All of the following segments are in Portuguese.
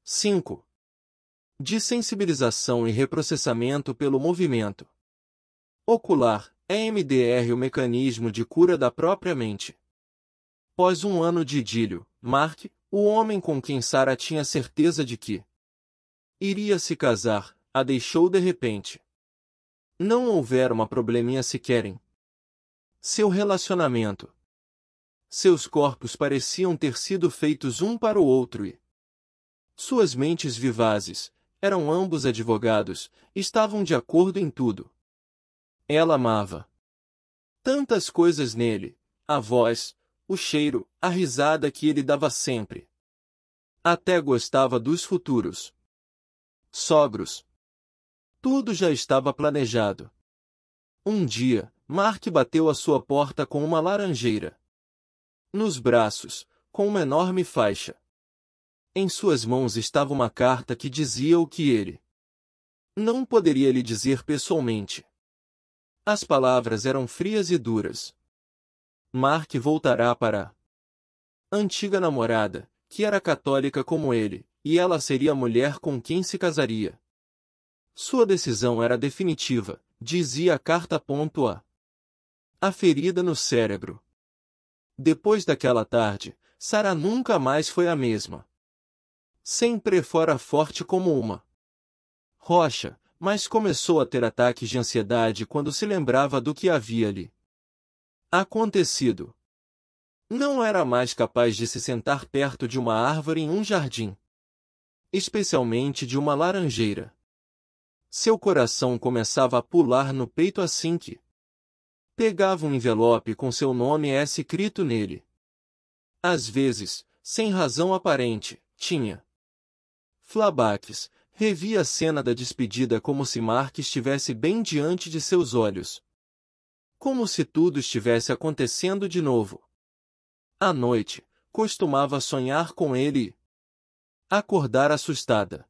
5. De sensibilização e reprocessamento pelo movimento ocular, EMDR, o mecanismo de cura da própria mente. Após um ano de idílio, Mark, o homem com quem Sarah tinha certeza de que iria se casar, a deixou de repente. Não houvera uma probleminha sequer em seu relacionamento. Seus corpos pareciam ter sido feitos um para o outro e suas mentes vivazes, eram ambos advogados, estavam de acordo em tudo. Ela amava tantas coisas nele, a voz, o cheiro, a risada que ele dava sempre. Até gostava dos futuros sogros. Tudo já estava planejado. Um dia, Mark bateu à sua porta com uma laranjeira nos braços, com uma enorme faixa. Em suas mãos estava uma carta que dizia o que ele não poderia lhe dizer pessoalmente. As palavras eram frias e duras. Mark voltará para a antiga namorada, que era católica como ele, e ela seria a mulher com quem se casaria. Sua decisão era definitiva, dizia a carta. A ferida no cérebro. Depois daquela tarde, Sarah nunca mais foi a mesma. Sempre fora forte como uma rocha, mas começou a ter ataques de ansiedade quando se lembrava do que havia lhe acontecido. Não era mais capaz de se sentar perto de uma árvore em um jardim, especialmente de uma laranjeira. Seu coração começava a pular no peito assim que pegava um envelope com seu nome escrito nele. Às vezes, sem razão aparente, tinha flashbacks, revia a cena da despedida como se Mark estivesse bem diante de seus olhos. Como se tudo estivesse acontecendo de novo. À noite, costumava sonhar com ele e acordar assustada.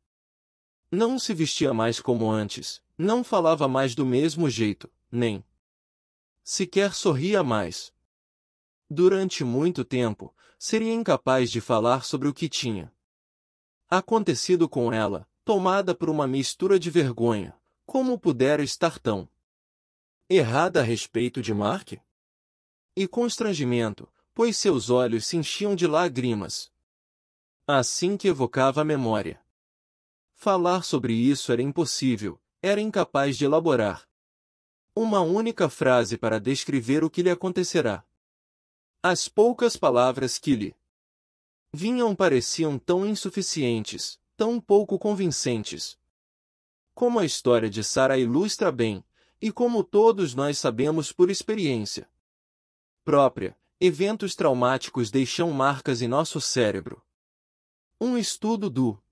Não se vestia mais como antes, não falava mais do mesmo jeito, nem sequer sorria mais. Durante muito tempo, seria incapaz de falar sobre o que tinha acontecido com ela, tomada por uma mistura de vergonha. Como pudera estar tão errada a respeito de Mark? E constrangimento, pois seus olhos se enchiam de lágrimas assim que evocava a memória. Falar sobre isso era impossível, era incapaz de elaborar uma única frase para descrever o que lhe acontecerá. As poucas palavras que lhe vinham pareciam tão insuficientes, tão pouco convincentes. Como a história de Sarah ilustra bem, e como todos nós sabemos por experiência própria, eventos traumáticos deixam marcas em nosso cérebro. Um estudo do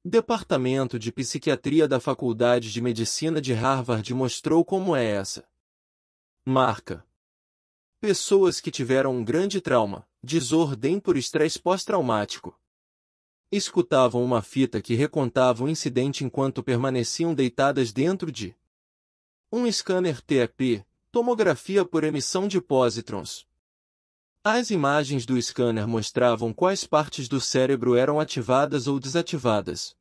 Departamento de Psiquiatria da Faculdade de Medicina de Harvard mostrou como é essa marca. Pessoas que tiveram um grande trauma, desordem por estresse pós-traumático, escutavam uma fita que recontava o incidente enquanto permaneciam deitadas dentro de um scanner TEP, tomografia por emissão de pósitrons. As imagens do scanner mostravam quais partes do cérebro eram ativadas ou desativadas.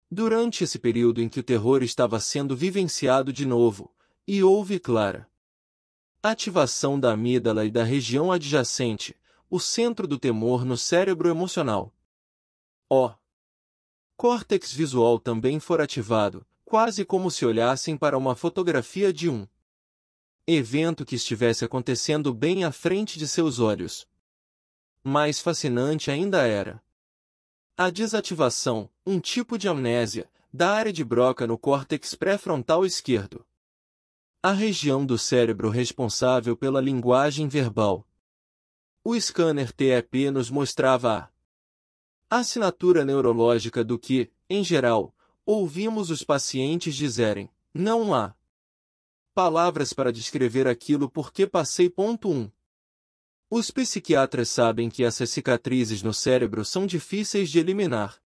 Durante esse período em que o terror estava sendo vivenciado de novo, e houve clara ativação da amígdala e da região adjacente, o centro do temor no cérebro emocional. O córtex visual também foi ativado, quase como se olhassem para uma fotografia de um evento que estivesse acontecendo bem à frente de seus olhos. Mais fascinante ainda era a desativação, um tipo de amnésia, da área de Broca no córtex pré-frontal esquerdo. A região do cérebro responsável pela linguagem verbal. O scanner TEP nos mostrava a assinatura neurológica do que, em geral, ouvimos os pacientes dizerem: não há palavras para descrever aquilo porque passei. 1. Os psiquiatras sabem que essas cicatrizes no cérebro são difíceis de eliminar.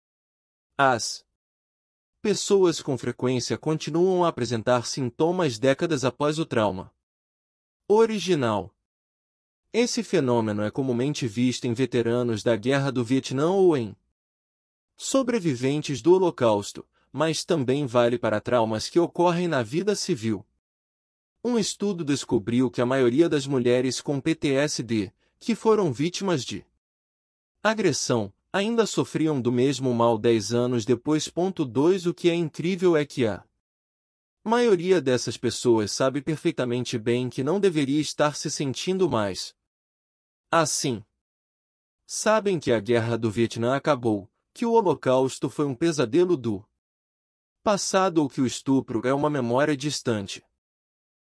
As pessoas com frequência continuam a apresentar sintomas décadas após o trauma original. Esse fenômeno é comumente visto em veteranos da Guerra do Vietnã ou em sobreviventes do Holocausto, mas também vale para traumas que ocorrem na vida civil. Um estudo descobriu que a maioria das mulheres com PTSD, que foram vítimas de agressão, ainda sofriam do mesmo mal 10 anos depois. 2 O que é incrível é que a maioria dessas pessoas sabe perfeitamente bem que não deveria estar se sentindo mais assim. Sabem que a guerra do Vietnã acabou, que o Holocausto foi um pesadelo do passado ou que o estupro é uma memória distante.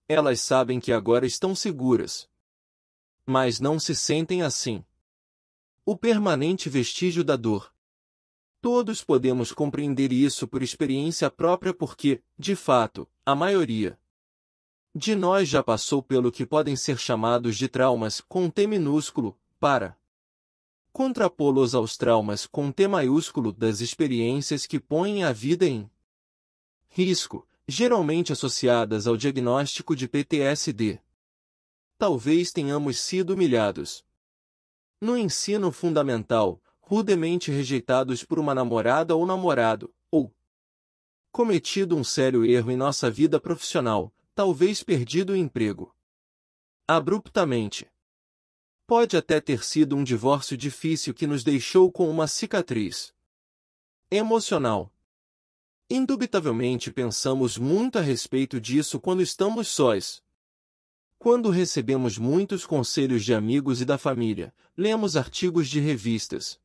Elas sabem que agora estão seguras, mas não se sentem assim. O permanente vestígio da dor. Todos podemos compreender isso por experiência própria porque, de fato, a maioria de nós já passou pelo que podem ser chamados de traumas com T minúsculo, para contrapô-los aos traumas com T maiúsculo das experiências que põem a vida em risco, geralmente associadas ao diagnóstico de PTSD. Talvez tenhamos sido humilhados no ensino fundamental, rudemente rejeitados por uma namorada ou namorado, ou cometido um sério erro em nossa vida profissional, talvez perdido o emprego abruptamente. Pode até ter sido um divórcio difícil que nos deixou com uma cicatriz emocional. Indubitavelmente pensamos muito a respeito disso quando estamos sós. Quando recebemos muitos conselhos de amigos e da família, lemos artigos de revistas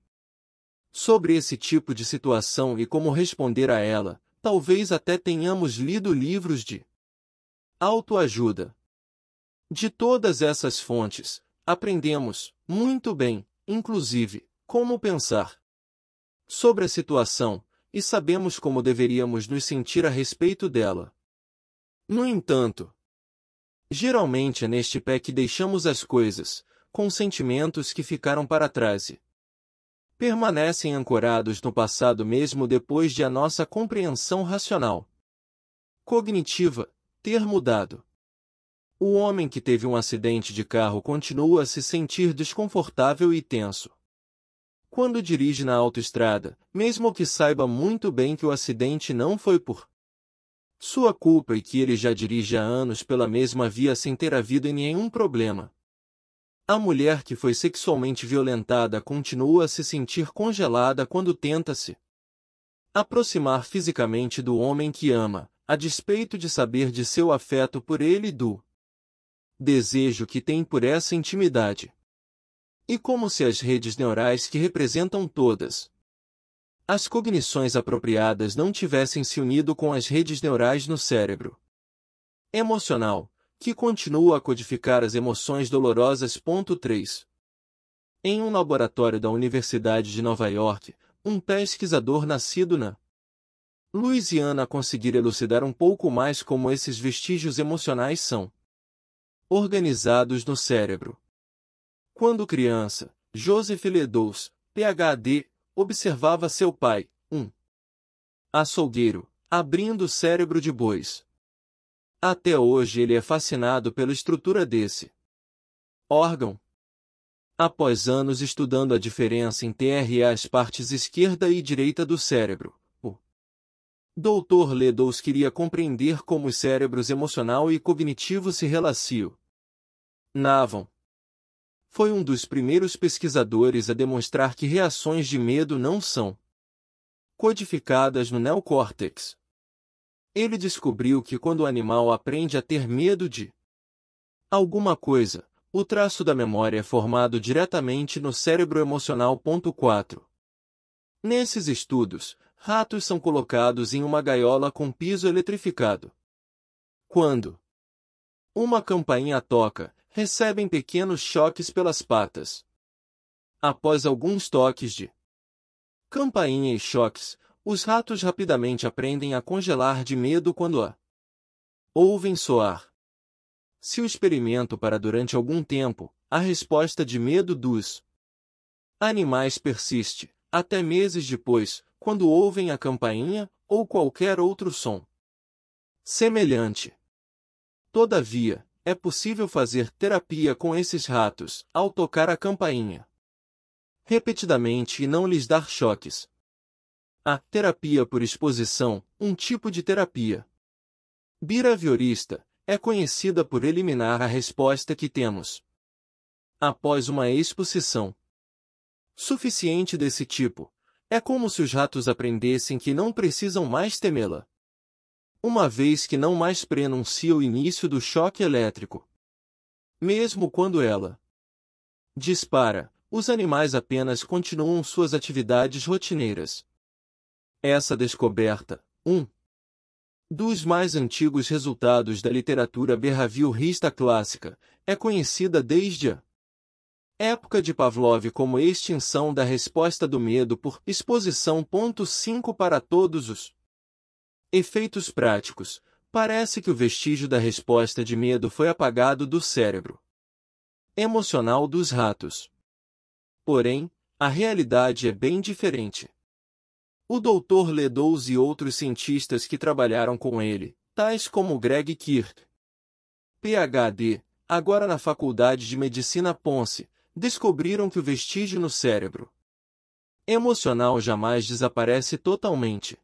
sobre esse tipo de situação e como responder a ela, talvez até tenhamos lido livros de autoajuda. De todas essas fontes, aprendemos, muito bem, inclusive, como pensar sobre a situação, e sabemos como deveríamos nos sentir a respeito dela. No entanto, geralmente é neste pé que deixamos as coisas, com sentimentos que ficaram para trás e permanecem ancorados no passado mesmo depois de a nossa compreensão racional cognitiva ter mudado. O homem que teve um acidente de carro continua a se sentir desconfortável e tenso quando dirige na autoestrada, mesmo que saiba muito bem que o acidente não foi por sua culpa e que ele já dirige há anos pela mesma via sem ter havido nenhum problema. A mulher que foi sexualmente violentada continua a se sentir congelada quando tenta se aproximar fisicamente do homem que ama, a despeito de saber de seu afeto por ele e do desejo que tem por essa intimidade. E como se as redes neurais que representam todas as cognições apropriadas não tivessem se unido com as redes neurais no cérebro emocional, que continua a codificar as emoções dolorosas. 3. Em um laboratório da Universidade de Nova York, um pesquisador nascido na Louisiana conseguiu elucidar um pouco mais como esses vestígios emocionais são organizados no cérebro. Quando criança, Joseph Ledoux, Ph.D., observava seu pai, um açougueiro, abrindo o cérebro de bois. Até hoje ele é fascinado pela estrutura desse órgão. Após anos estudando a diferença em TRA as partes esquerda e direita do cérebro, o Dr. Ledoux queria compreender como os cérebros emocional e cognitivo se relacionavam. Foi um dos primeiros pesquisadores a demonstrar que reações de medo não são codificadas no neocórtex. Ele descobriu que quando o animal aprende a ter medo de alguma coisa, o traço da memória é formado diretamente no cérebro emocional. 4. Nesses estudos, ratos são colocados em uma gaiola com piso eletrificado. Quando uma campainha toca, recebem pequenos choques pelas patas. Após alguns toques de campainha e choques, os ratos rapidamente aprendem a congelar de medo quando a ouvem soar. Se o experimento para durante algum tempo, a resposta de medo dos animais persiste, até meses depois, quando ouvem a campainha ou qualquer outro som semelhante. Todavia, é possível fazer terapia com esses ratos, ao tocar a campainha repetidamente e não lhes dar choques. A terapia por exposição, um tipo de terapia behaviorista, é conhecida por eliminar a resposta que temos após uma exposição suficiente desse tipo. É como se os ratos aprendessem que não precisam mais temê-la, uma vez que não mais prenuncia o início do choque elétrico. Mesmo quando ela dispara, os animais apenas continuam suas atividades rotineiras. Essa descoberta, dos mais antigos resultados da literatura behaviorista clássica, é conhecida desde a época de Pavlov como extinção da resposta do medo por exposição. 5 Para todos os efeitos práticos, parece que o vestígio da resposta de medo foi apagado do cérebro emocional dos ratos. Porém, a realidade é bem diferente. O Dr. Ledoux e outros cientistas que trabalharam com ele, tais como Greg Kirk, Ph.D., agora na Faculdade de Medicina Ponce, descobriram que o vestígio no cérebro emocional jamais desaparece totalmente.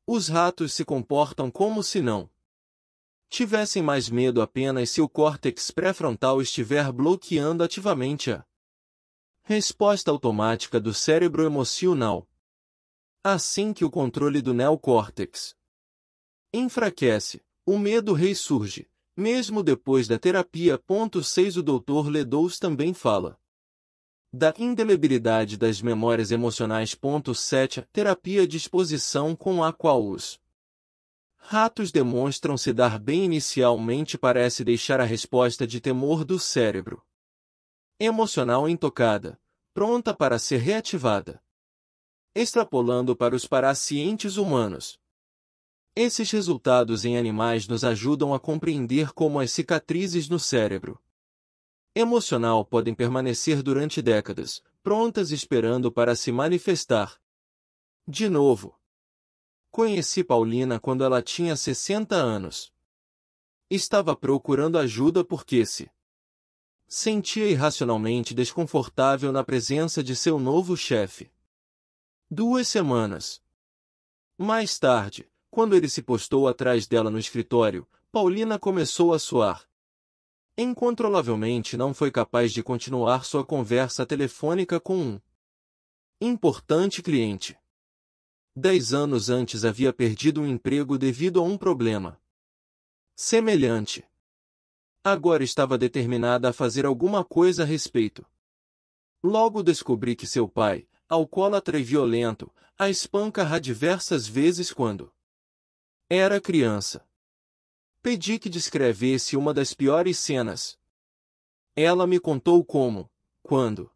Os ratos se comportam como se não tivessem mais medo apenas se o córtex pré-frontal estiver bloqueando ativamente a resposta automática do cérebro emocional. Assim que o controle do neocórtex enfraquece, o medo ressurge, mesmo depois da terapia. 6 O Dr. Ledoux também fala da indelebilidade das memórias emocionais. 7 A terapia de exposição com a qual os ratos demonstram se dar bem inicialmente parece deixar a resposta de temor do cérebro emocional intocada, pronta para ser reativada. Extrapolando para os pacientes humanos, esses resultados em animais nos ajudam a compreender como as cicatrizes no cérebro emocional podem permanecer durante décadas, prontas esperando para se manifestar. De novo, conheci Paulina quando ela tinha 60 anos. Estava procurando ajuda porque se sentia irracionalmente desconfortável na presença de seu novo chefe. 2 semanas mais tarde, quando ele se postou atrás dela no escritório, Paulina começou a suar incontrolavelmente. Não foi capaz de continuar sua conversa telefônica com um importante cliente. 10 anos antes havia perdido um emprego devido a um problema semelhante. Agora estava determinada a fazer alguma coisa a respeito. Logo descobri que seu pai, alcoólatra e violento, a espanca diversas vezes quando era criança. Pedi que descrevesse uma das piores cenas. Ela me contou como, quando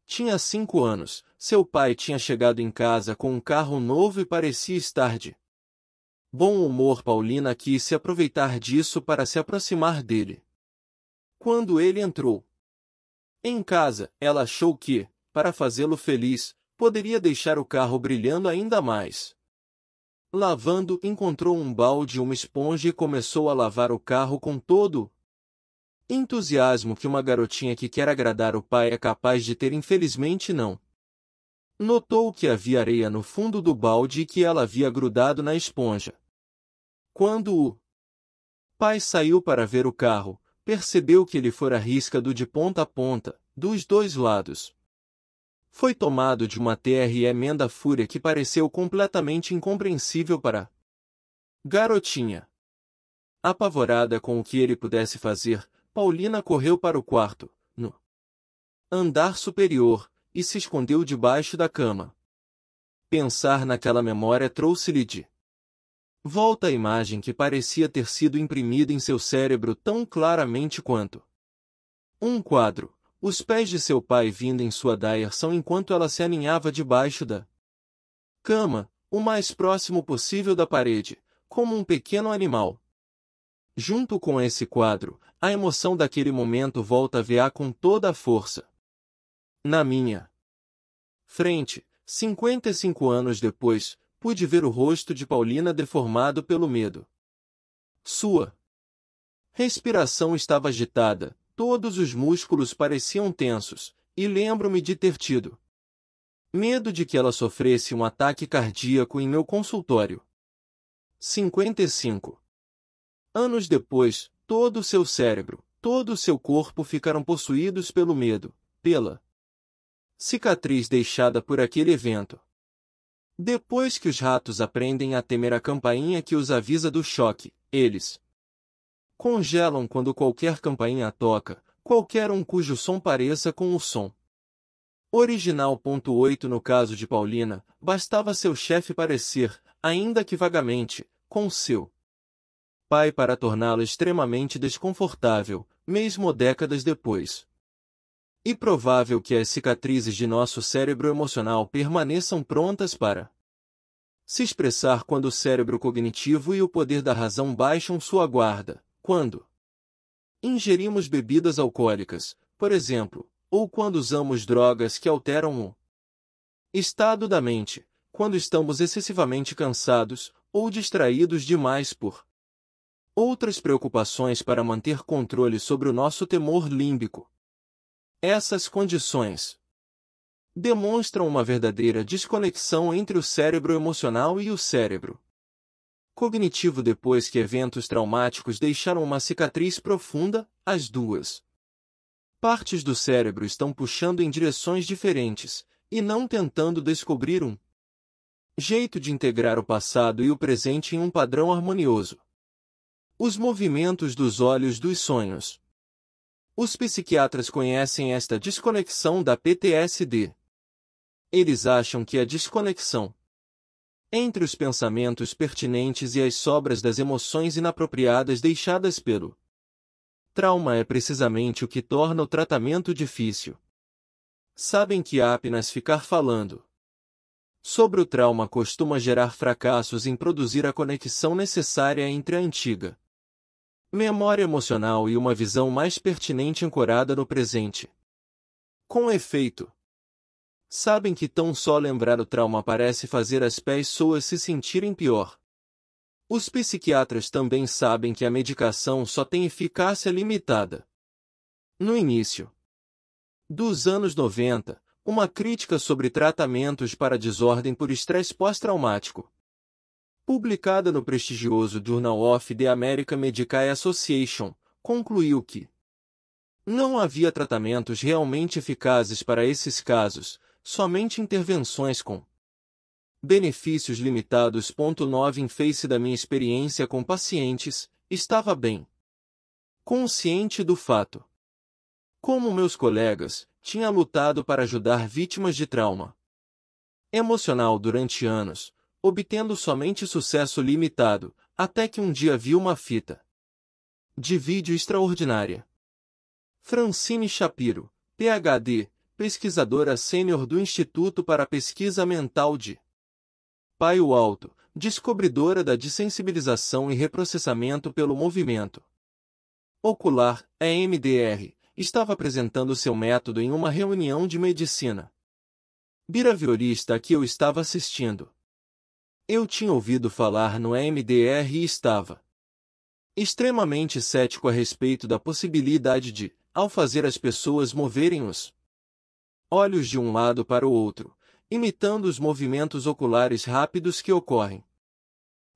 tinha 5 anos, seu pai tinha chegado em casa com um carro novo e parecia estar de bom humor. Paulina quis se aproveitar disso para se aproximar dele. Quando ele entrou em casa, ela achou que, para fazê-lo feliz, poderia deixar o carro brilhando ainda mais. Lavando, encontrou um balde e uma esponja e começou a lavar o carro com todo o entusiasmo que uma garotinha que quer agradar o pai é capaz de ter. Infelizmente não notou que havia areia no fundo do balde e que ela havia grudado na esponja. Quando o pai saiu para ver o carro, percebeu que ele fora riscado de ponta a ponta, dos dois lados. Foi tomado de uma tremenda fúria que pareceu completamente incompreensível para a garotinha. Apavorada com o que ele pudesse fazer, Paulina correu para o quarto, no andar superior, e se escondeu debaixo da cama. Pensar naquela memória trouxe-lhe de volta a imagem que parecia ter sido imprimida em seu cérebro tão claramente quanto um quadro. Os pés de seu pai vindo em sua direção enquanto ela se aninhava debaixo da cama, o mais próximo possível da parede, como um pequeno animal. Junto com esse quadro, a emoção daquele momento volta a vear com toda a força. Na minha frente, 55 anos depois, pude ver o rosto de Paulina deformado pelo medo. Sua respiração estava agitada, todos os músculos pareciam tensos, e lembro-me de ter tido Medo de que ela sofresse um ataque cardíaco em meu consultório. 55. Anos depois, todo o seu cérebro, todo o seu corpo ficaram possuídos pelo medo, pela cicatriz deixada por aquele evento. Depois que os ratos aprendem a temer a campainha que os avisa do choque, eles congelam quando qualquer campainha toca, qualquer um cujo som pareça com o som original. 8 No caso de Paulina, bastava seu chefe parecer, ainda que vagamente, com seu pai para torná-lo extremamente desconfortável, mesmo décadas depois. E provável que as cicatrizes de nosso cérebro emocional permaneçam prontas para se expressar quando o cérebro cognitivo e o poder da razão baixam sua guarda, quando ingerimos bebidas alcoólicas, por exemplo, ou quando usamos drogas que alteram o estado da mente, quando estamos excessivamente cansados, ou distraídos demais por outras preocupações para manter controle sobre o nosso temor límbico. Essas condições demonstram uma verdadeira desconexão entre o cérebro emocional e o cérebro cognitivo depois que eventos traumáticos deixaram uma cicatriz profunda. As duas partes do cérebro estão puxando em direções diferentes, e não tentando descobrir um jeito de integrar o passado e o presente em um padrão harmonioso. Os movimentos dos olhos dos sonhos. Os psiquiatras conhecem esta desconexão da PTSD. Eles acham que a desconexão entre os pensamentos pertinentes e as sobras das emoções inapropriadas deixadas pelo trauma é precisamente o que torna o tratamento difícil. Sabem que apenas ficar falando sobre o trauma costuma gerar fracassos em produzir a conexão necessária entre a antiga memória emocional e uma visão mais pertinente ancorada no presente. Com efeito, sabem que tão só lembrar o trauma parece fazer as pessoas se sentirem pior. Os psiquiatras também sabem que a medicação só tem eficácia limitada. No início dos anos 90, uma crítica sobre tratamentos para desordem por estresse pós-traumático, publicada no prestigioso Journal of the American Medical Association, concluiu que não havia tratamentos realmente eficazes para esses casos, somente intervenções com benefícios limitados. 9 Em face da minha experiência com pacientes, estava bem consciente do fato. Como meus colegas, tinha lutado para ajudar vítimas de trauma emocional durante anos, obtendo somente sucesso limitado, até que um dia vi uma fita de vídeo extraordinária. Francine Shapiro, Ph.D., pesquisadora sênior do Instituto para a Pesquisa Mental de Palo Alto, descobridora da dessensibilização e reprocessamento pelo movimento ocular, EMDR, estava apresentando seu método em uma reunião de medicina behaviorista a que eu estava assistindo. Eu tinha ouvido falar no EMDR e estava extremamente cético a respeito da possibilidade de, ao fazer as pessoas moverem os olhos de um lado para o outro, imitando os movimentos oculares rápidos que ocorrem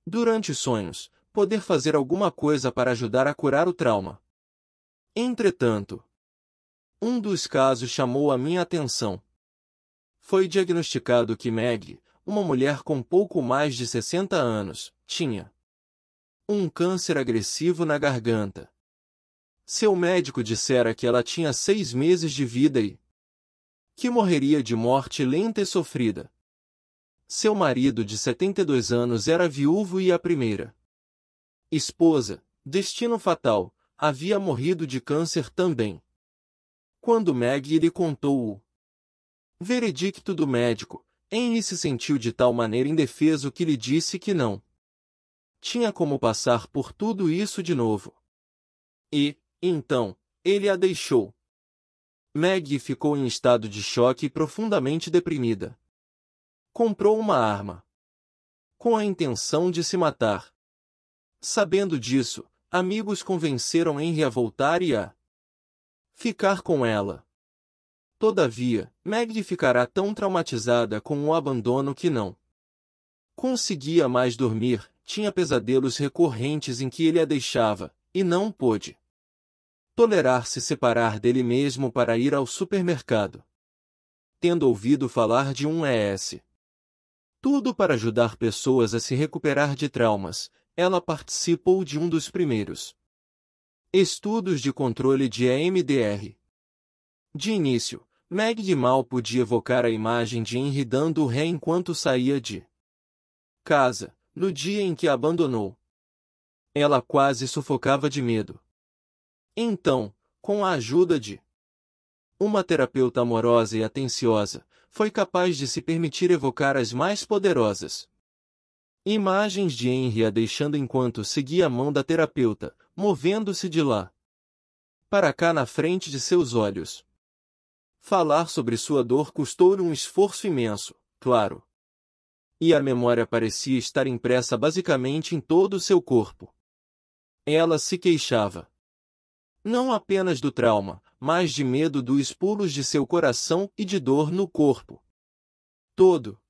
durante sonhos, poder fazer alguma coisa para ajudar a curar o trauma. Entretanto, um dos casos chamou a minha atenção. Foi diagnosticado que Meg, uma mulher com pouco mais de 60 anos, tinha um câncer agressivo na garganta. Seu médico dissera que ela tinha 6 meses de vida e que morreria de morte lenta e sofrida. Seu marido de 72 anos era viúvo e a primeira esposa, destino fatal, havia morrido de câncer também. Quando Meg lhe contou o veredicto do médico, Henry se sentiu de tal maneira indefeso que lhe disse que não tinha como passar por tudo isso de novo. E, então, ele a deixou. Meg ficou em estado de choque e profundamente deprimida. Comprou uma arma com a intenção de se matar. Sabendo disso, amigos convenceram Henry a voltar e a ficar com ela. Todavia, Maggie ficará tão traumatizada com o abandono que não conseguia mais dormir, tinha pesadelos recorrentes em que ele a deixava, e não pôde tolerar se separar dele mesmo para ir ao supermercado. Tendo ouvido falar de um ES. Tudo para ajudar pessoas a se recuperar de traumas, ela participou de um dos primeiros estudos de controle de EMDR. De início, Maggie mal podia evocar a imagem de Henry dando ré enquanto saía de casa, no dia em que a abandonou. Ela quase sufocava de medo. Então, com a ajuda de uma terapeuta amorosa e atenciosa, foi capaz de se permitir evocar as mais poderosas imagens de Henry a deixando enquanto seguia a mão da terapeuta, movendo-se de lá para cá na frente de seus olhos. Falar sobre sua dor custou-lhe um esforço imenso, claro. E a memória parecia estar impressa basicamente em todo o seu corpo. Ela se queixava não apenas do trauma, mas de medo dos pulos de seu coração e de dor no corpo todo.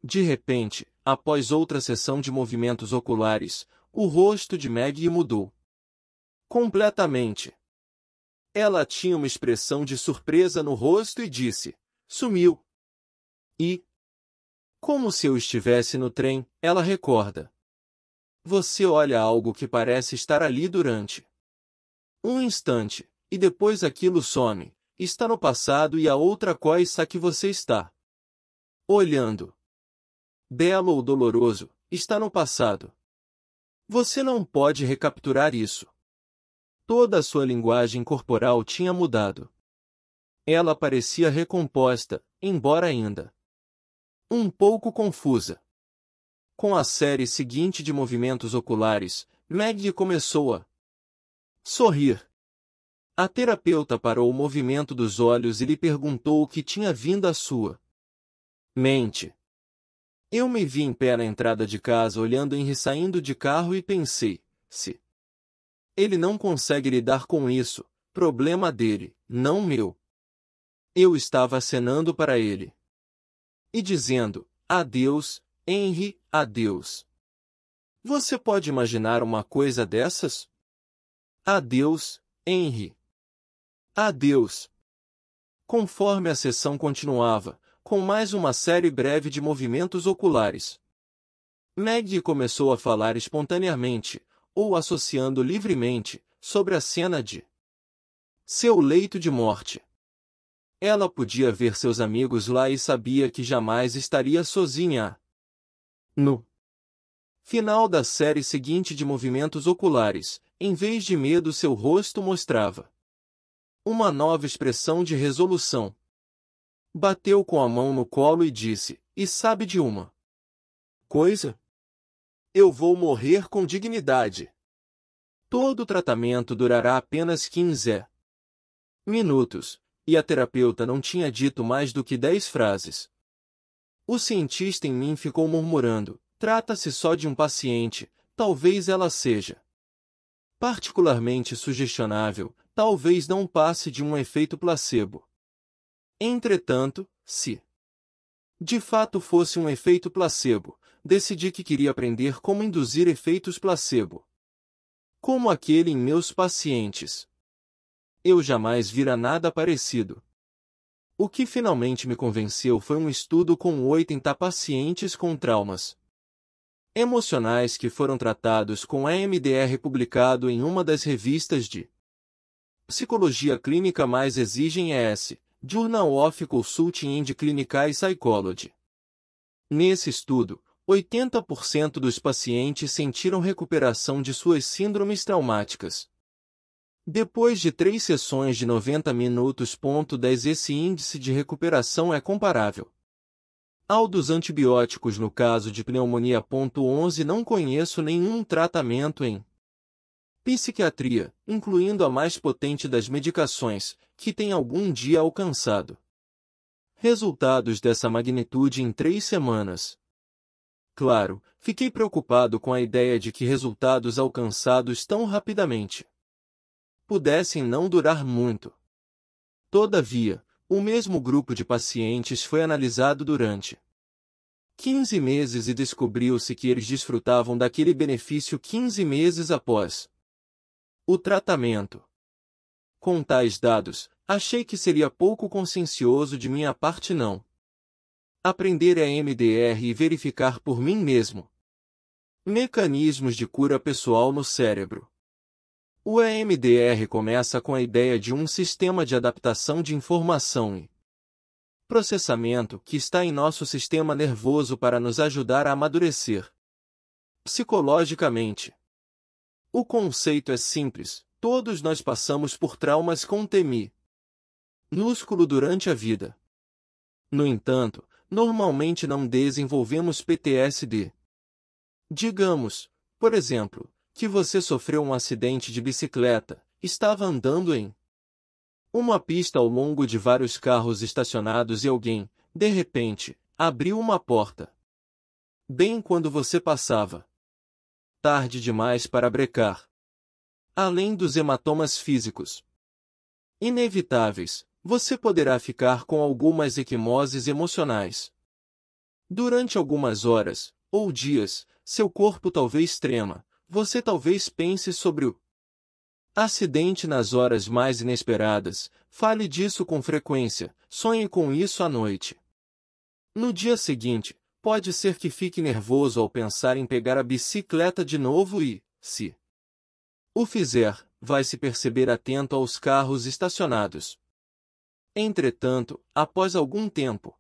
De repente, após outra sessão de movimentos oculares, o rosto de Maggie mudou completamente. Ela tinha uma expressão de surpresa no rosto e disse: "Sumiu." E, como se eu estivesse no trem, ela recorda. Você olha algo que parece estar ali durante um instante, e depois aquilo some, está no passado e a outra coisa que você está olhando, belo ou doloroso, está no passado. Você não pode recapturar isso. Toda a sua linguagem corporal tinha mudado. Ela parecia recomposta, embora ainda um pouco confusa. Com a série seguinte de movimentos oculares, Maggie começou a sorrir. A terapeuta parou o movimento dos olhos e lhe perguntou o que tinha vindo à sua mente. Eu me vi em pé na entrada de casa olhando Henry saindo de carro e pensei, se ele não consegue lidar com isso, problema dele, não meu. Eu estava acenando para ele e dizendo, adeus, Henry, adeus. Você pode imaginar uma coisa dessas? Adeus, Henry. Adeus. Conforme a sessão continuava, com mais uma série breve de movimentos oculares, Maggie começou a falar espontaneamente, ou associando livremente, sobre a cena de seu leito de morte. Ela podia ver seus amigos lá e sabia que jamais estaria sozinha. No final da série seguinte de movimentos oculares, em vez de medo, seu rosto mostrava uma nova expressão de resolução. Bateu com a mão no colo e disse, e sabe de uma coisa? Eu vou morrer com dignidade. Todo o tratamento durará apenas 15 minutos, e a terapeuta não tinha dito mais do que 10 frases. O cientista em mim ficou murmurando, trata-se só de um paciente, talvez ela seja particularmente sugestionável, talvez não passe de um efeito placebo. Entretanto, se de fato fosse um efeito placebo, decidi que queria aprender como induzir efeitos placebo, como aquele em meus pacientes. Eu jamais vira nada parecido. O que finalmente me convenceu foi um estudo com 80 pacientes com traumas emocionais que foram tratados com EMDR publicado em uma das revistas de psicologia clínica mais exigem ES, Journal of Consulting and Clinical Psychology. Nesse estudo, 80% dos pacientes sentiram recuperação de suas síndromes traumáticas depois de 3 sessões de 90 minutos. 10 Esse índice de recuperação é comparável ao dos antibióticos no caso de pneumonia. 11 Não conheço nenhum tratamento em psiquiatria, incluindo a mais potente das medicações, que tenha algum dia alcançado resultados dessa magnitude em 3 semanas. Claro, fiquei preocupado com a ideia de que resultados alcançados tão rapidamente pudessem não durar muito. Todavia, O mesmo grupo de pacientes foi analisado durante 15 meses e descobriu-se que eles desfrutavam daquele benefício 15 meses após o tratamento. Com tais dados, achei que seria pouco consciencioso de minha parte não aprender a EMDR e verificar por mim mesmo mecanismos de cura pessoal no cérebro. O EMDR começa com a ideia de um sistema de adaptação de informação e processamento que está em nosso sistema nervoso para nos ajudar a amadurecer psicologicamente. O conceito é simples: todos nós passamos por traumas com TMI músculo durante a vida. No entanto, normalmente não desenvolvemos PTSD. Digamos, por exemplo, que você sofreu um acidente de bicicleta, estava andando em uma pista ao longo de vários carros estacionados e alguém, de repente, abriu uma porta. Bem quando você passava. Tarde demais para brecar. Além dos hematomas físicos inevitáveis, você poderá ficar com algumas equimoses emocionais. Durante algumas horas, ou dias, seu corpo talvez trema, você talvez pense sobre o acidente nas horas mais inesperadas, fale disso com frequência, sonhe com isso à noite. No dia seguinte, pode ser que fique nervoso ao pensar em pegar a bicicleta de novo e, se o fizer, vai se perceber atento aos carros estacionados. Entretanto, após algum tempo,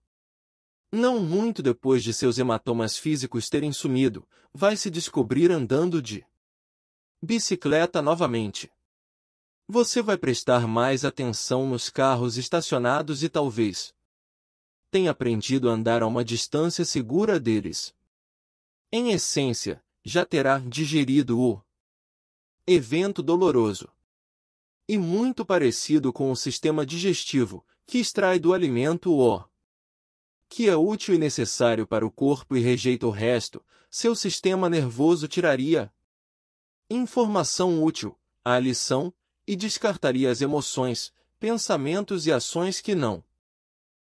não muito depois de seus hematomas físicos terem sumido, vai se descobrir andando de bicicleta novamente. Você vai prestar mais atenção nos carros estacionados e talvez tenha aprendido a andar a uma distância segura deles. Em essência, já terá digerido o evento doloroso. E muito parecido com o sistema digestivo, que extrai do alimento o que é útil e necessário para o corpo e rejeita o resto, seu sistema nervoso tiraria informação útil, a lição, e descartaria as emoções, pensamentos e ações que não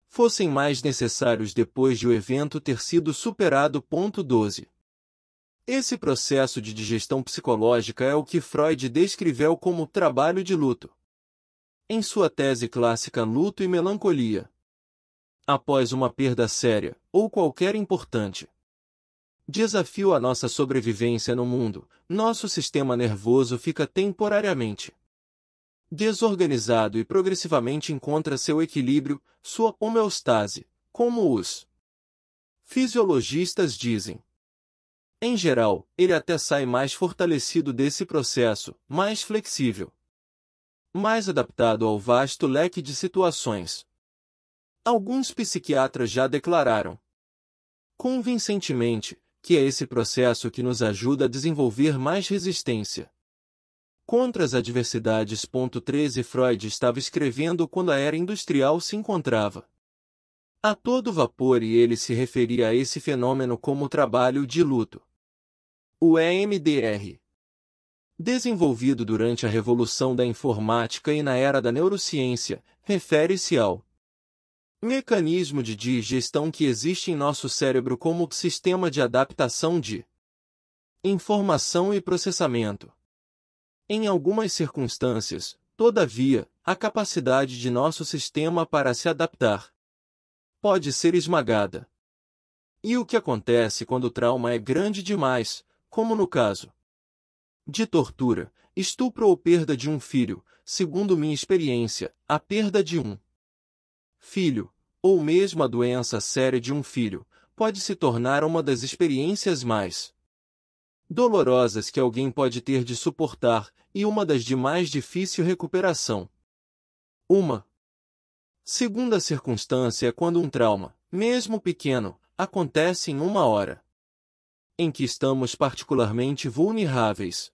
fossem mais necessários depois de o evento ter sido superado. 12. Esse processo de digestão psicológica é o que Freud descreveu como trabalho de luto. Em sua tese clássica Luto e Melancolia. Após uma perda séria, ou qualquer importante desafio à nossa sobrevivência no mundo, nosso sistema nervoso fica temporariamente desorganizado e progressivamente encontra seu equilíbrio, sua homeostase, como os fisiologistas dizem. Em geral, ele até sai mais fortalecido desse processo, mais flexível, mais adaptado ao vasto leque de situações. Alguns psiquiatras já declararam convincentemente que é esse processo que nos ajuda a desenvolver mais resistência contra as adversidades. 13 Freud estava escrevendo quando a era industrial se encontrava a todo vapor e ele se referia a esse fenômeno como trabalho de luto. O EMDR, desenvolvido durante a revolução da informática e na era da neurociência, refere-se ao mecanismo de digestão que existe em nosso cérebro como sistema de adaptação de informação e processamento. Em algumas circunstâncias, todavia, a capacidade de nosso sistema para se adaptar pode ser esmagada. E o que acontece quando o trauma é grande demais, como no caso de tortura, estupro ou perda de um filho? Segundo minha experiência, a perda de um filho, ou mesmo a doença séria de um filho, pode se tornar uma das experiências mais dolorosas que alguém pode ter de suportar, e uma das de mais difícil recuperação. Uma segunda circunstância é quando um trauma, mesmo pequeno, acontece em uma hora em que estamos particularmente vulneráveis.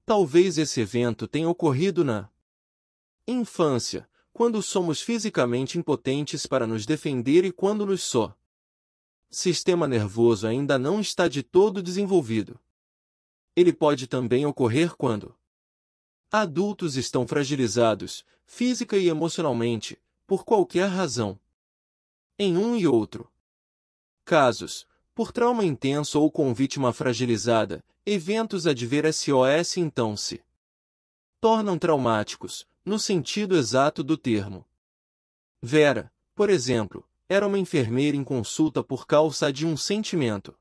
Talvez esse evento tenha ocorrido na infância, quando somos fisicamente impotentes para nos defender e quando nosso sistema nervoso ainda não está de todo desenvolvido. Ele pode também ocorrer quando adultos estão fragilizados, física e emocionalmente, por qualquer razão. Em um e outro casos, por trauma intenso ou com vítima fragilizada, eventos adversos então se tornam traumáticos, no sentido exato do termo. Vera, por exemplo, era uma enfermeira em consulta por causa de um sentimento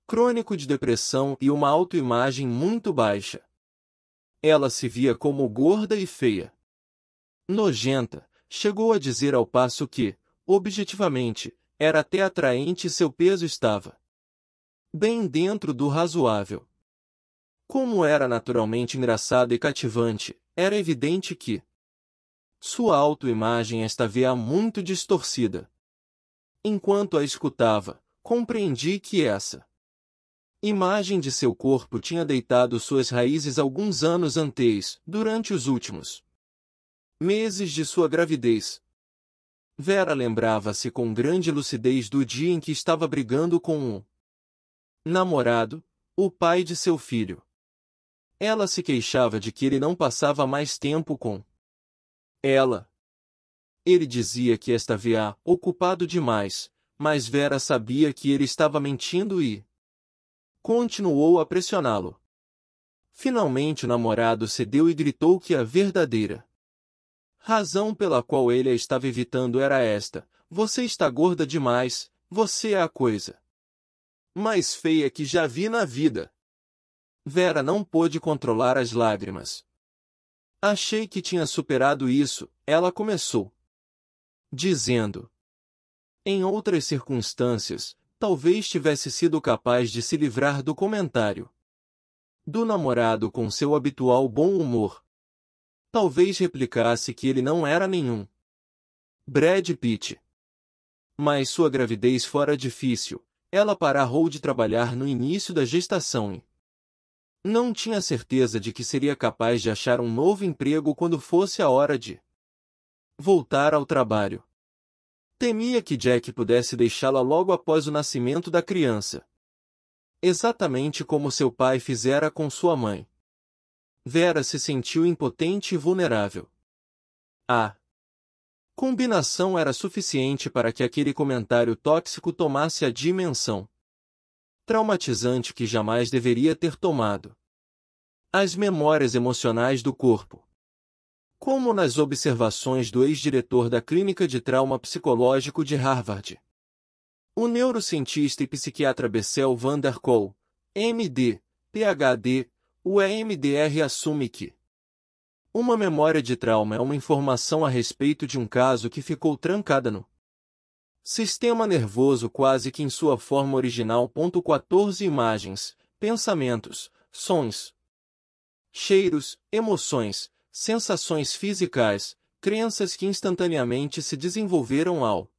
crônico de depressão e uma autoimagem muito baixa. Ela se via como gorda e feia. Nojenta, chegou a dizer ao passo que, objetivamente, era até atraente e seu peso estava bem dentro do razoável. Como era naturalmente engraçada e cativante, era evidente que sua autoimagem estava muito distorcida. Enquanto a escutava, compreendi que essa imagem de seu corpo tinha deitado suas raízes alguns anos antes, durante os últimos meses de sua gravidez. Vera lembrava-se com grande lucidez do dia em que estava brigando com um namorado, o pai de seu filho. Ela se queixava de que ele não passava mais tempo com ela. Ele dizia que estava ocupado demais, mas Vera sabia que ele estava mentindo e continuou a pressioná-lo. Finalmente o namorado cedeu e gritou que a verdadeira razão pela qual ele a estava evitando era esta: você está gorda demais, você é a coisa mais feia que já vi na vida. Vera não pôde controlar as lágrimas. Achei que tinha superado isso, ela começou dizendo. Em outras circunstâncias, talvez tivesse sido capaz de se livrar do comentário do namorado com seu habitual bom humor. Talvez replicasse que ele não era nenhum Brad Pitt. Mas sua gravidez fora difícil, ela parou de trabalhar no início da gestação e não tinha certeza de que seria capaz de achar um novo emprego quando fosse a hora de voltar ao trabalho. Temia que Jack pudesse deixá-la logo após o nascimento da criança. Exatamente como seu pai fizera com sua mãe. Vera se sentiu impotente e vulnerável. A combinação era suficiente para que aquele comentário tóxico tomasse a dimensão traumatizante que jamais deveria ter tomado. As memórias emocionais do corpo. Como nas observações do ex-diretor da Clínica de Trauma Psicológico de Harvard, o neurocientista e psiquiatra Bessel van der Kolk, MD, PhD, o EMDR assume que uma memória de trauma é uma informação a respeito de um caso que ficou trancada no sistema nervoso quase que em sua forma original. 14 Imagens, pensamentos, sons, cheiros, emoções, sensações físicas, crenças que instantaneamente se desenvolveram ao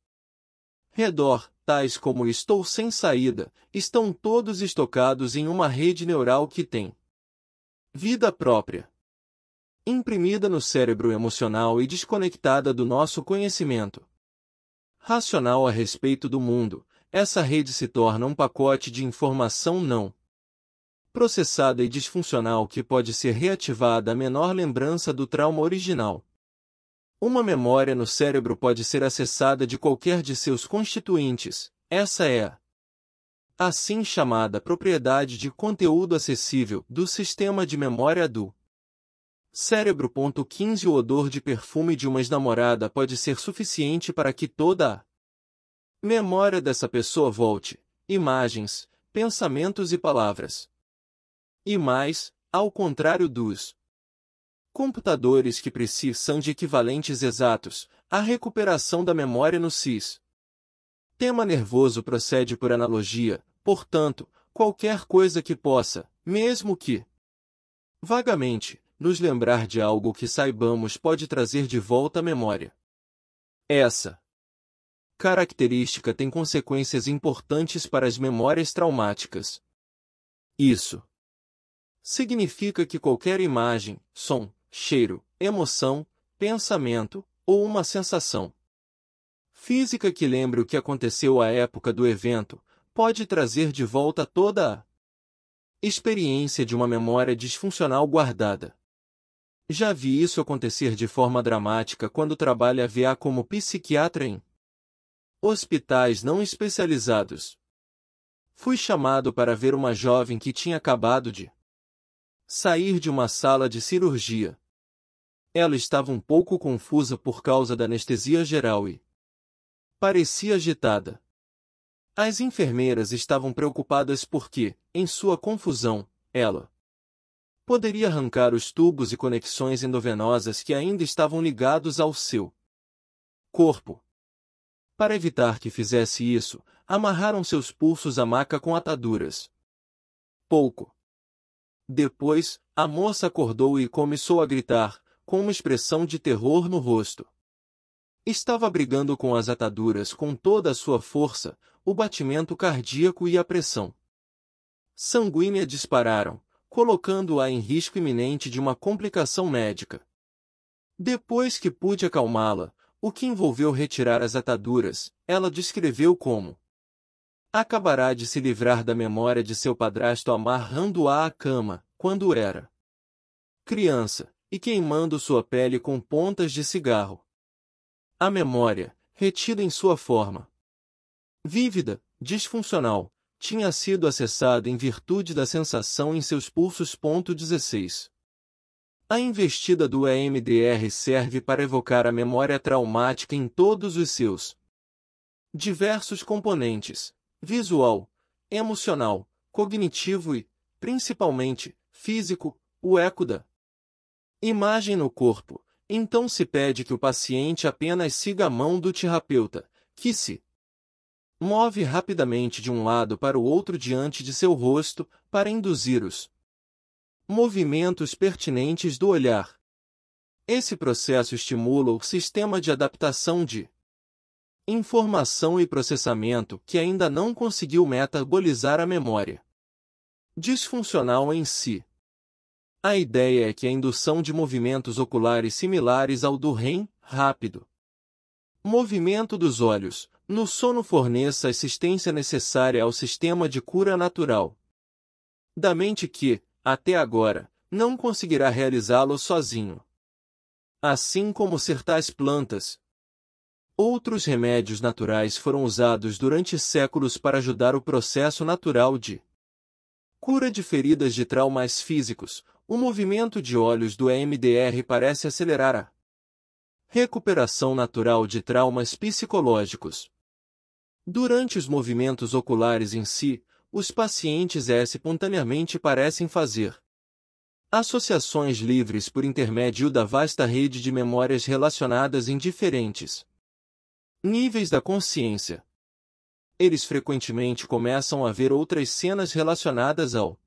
redor, tais como estou sem saída, estão todos estocados em uma rede neural que tem vida própria, imprimida no cérebro emocional e desconectada do nosso conhecimento racional a respeito do mundo. Essa rede se torna um pacote de informação não processada e disfuncional que pode ser reativada à menor lembrança do trauma original. Uma memória no cérebro pode ser acessada de qualquer de seus constituintes. Essa é a assim chamada propriedade de conteúdo acessível do sistema de memória do cérebro. 15 O odor de perfume de uma ex-namorada pode ser suficiente para que toda a memória dessa pessoa volte, imagens, pensamentos e palavras. E mais, ao contrário dos computadores que precisam de equivalentes exatos, a recuperação da memória no sistema nervoso procede por analogia. Portanto, qualquer coisa que possa, mesmo que vagamente, nos lembrar de algo que saibamos pode trazer de volta a memória. Essa característica tem consequências importantes para as memórias traumáticas. Isso significa que qualquer imagem, som, cheiro, emoção, pensamento, ou uma sensação física que lembre o que aconteceu à época do evento, pode trazer de volta toda a experiência de uma memória disfuncional guardada. Já vi isso acontecer de forma dramática quando trabalha VA como psiquiatra em hospitais não especializados. Fui chamado para ver uma jovem que tinha acabado de sair de uma sala de cirurgia. Ela estava um pouco confusa por causa da anestesia geral e parecia agitada. As enfermeiras estavam preocupadas porque, em sua confusão, ela poderia arrancar os tubos e conexões endovenosas que ainda estavam ligados ao seu corpo. Para evitar que fizesse isso, amarraram seus pulsos à maca com ataduras. Pouco depois, a moça acordou e começou a gritar, com uma expressão de terror no rosto. Estava brigando com as ataduras com toda a sua força, o batimento cardíaco e a pressão sanguínea dispararam, colocando-a em risco iminente de uma complicação médica. Depois que pude acalmá-la, o que envolveu retirar as ataduras, ela descreveu como acabará de se livrar da memória de seu padrasto amarrando-a à cama, quando era criança, e queimando sua pele com pontas de cigarro. A memória, retida em sua forma vívida, disfuncional, tinha sido acessada em virtude da sensação em seus pulsos. 16. A investida do EMDR serve para evocar a memória traumática em todos os seus diversos componentes: visual, emocional, cognitivo e, principalmente, físico, o eco da imagem no corpo. Então se pede que o paciente apenas siga a mão do terapeuta, que se move rapidamente de um lado para o outro diante de seu rosto, para induzir os movimentos pertinentes do olhar. Esse processo estimula o sistema de adaptação de informação e processamento que ainda não conseguiu metabolizar a memória disfuncional em si. A ideia é que a indução de movimentos oculares similares ao do REM, rápido movimento dos olhos, no sono forneça a assistência necessária ao sistema de cura natural da mente que, até agora, não conseguirá realizá-lo sozinho. Assim como certas plantas, outros remédios naturais foram usados durante séculos para ajudar o processo natural de cura de feridas de traumas físicos. O movimento de olhos do EMDR parece acelerar a recuperação natural de traumas psicológicos. Durante os movimentos oculares em si, os pacientes espontaneamente parecem fazer associações livres por intermédio da vasta rede de memórias relacionadas em diferentes níveis da consciência. Eles frequentemente começam a ver outras cenas relacionadas ao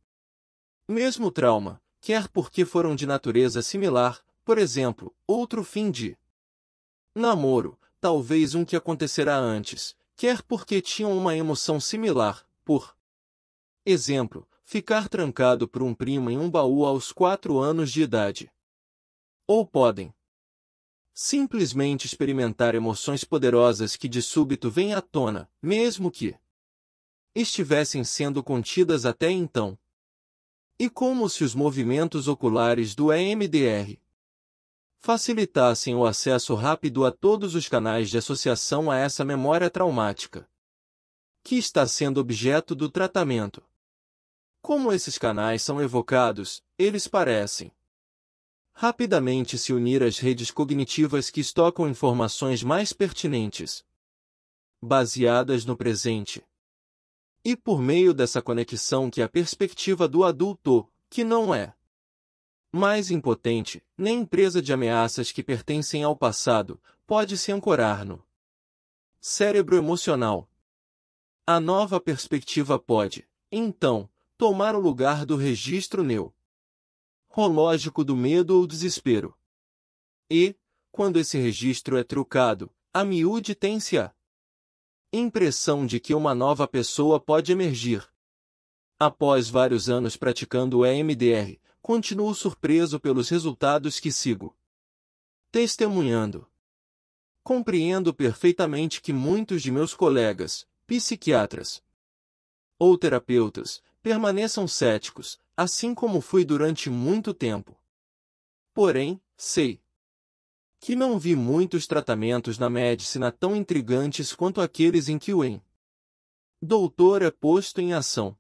mesmo trauma, quer porque foram de natureza similar, por exemplo, outro fim de namoro, talvez um que acontecerá antes, quer porque tinham uma emoção similar, por exemplo, ficar trancado por um primo em um baú aos 4 anos de idade. Ou podem simplesmente experimentar emoções poderosas que de súbito vêm à tona, mesmo que estivessem sendo contidas até então. E como se os movimentos oculares do EMDR facilitassem o acesso rápido a todos os canais de associação a essa memória traumática, que está sendo objeto do tratamento. Como esses canais são evocados, eles parecem rapidamente se unir às redes cognitivas que estocam informações mais pertinentes, baseadas no presente. E por meio dessa conexão que a perspectiva do adulto, que não é mais impotente, nem presa de ameaças que pertencem ao passado, pode se ancorar no cérebro emocional. A nova perspectiva pode, então, tomar o lugar do registro neurológico do medo ou desespero. E, quando esse registro é trucado, a miúde tem-se a impressão de que uma nova pessoa pode emergir. Após vários anos praticando o EMDR, continuo surpreso pelos resultados que sigo testemunhando. Compreendo perfeitamente que muitos de meus colegas, psiquiatras ou terapeutas, permaneçam céticos, assim como fui durante muito tempo. Porém, sei que não vi muitos tratamentos na medicina tão intrigantes quanto aqueles em que o doutor é posto em ação.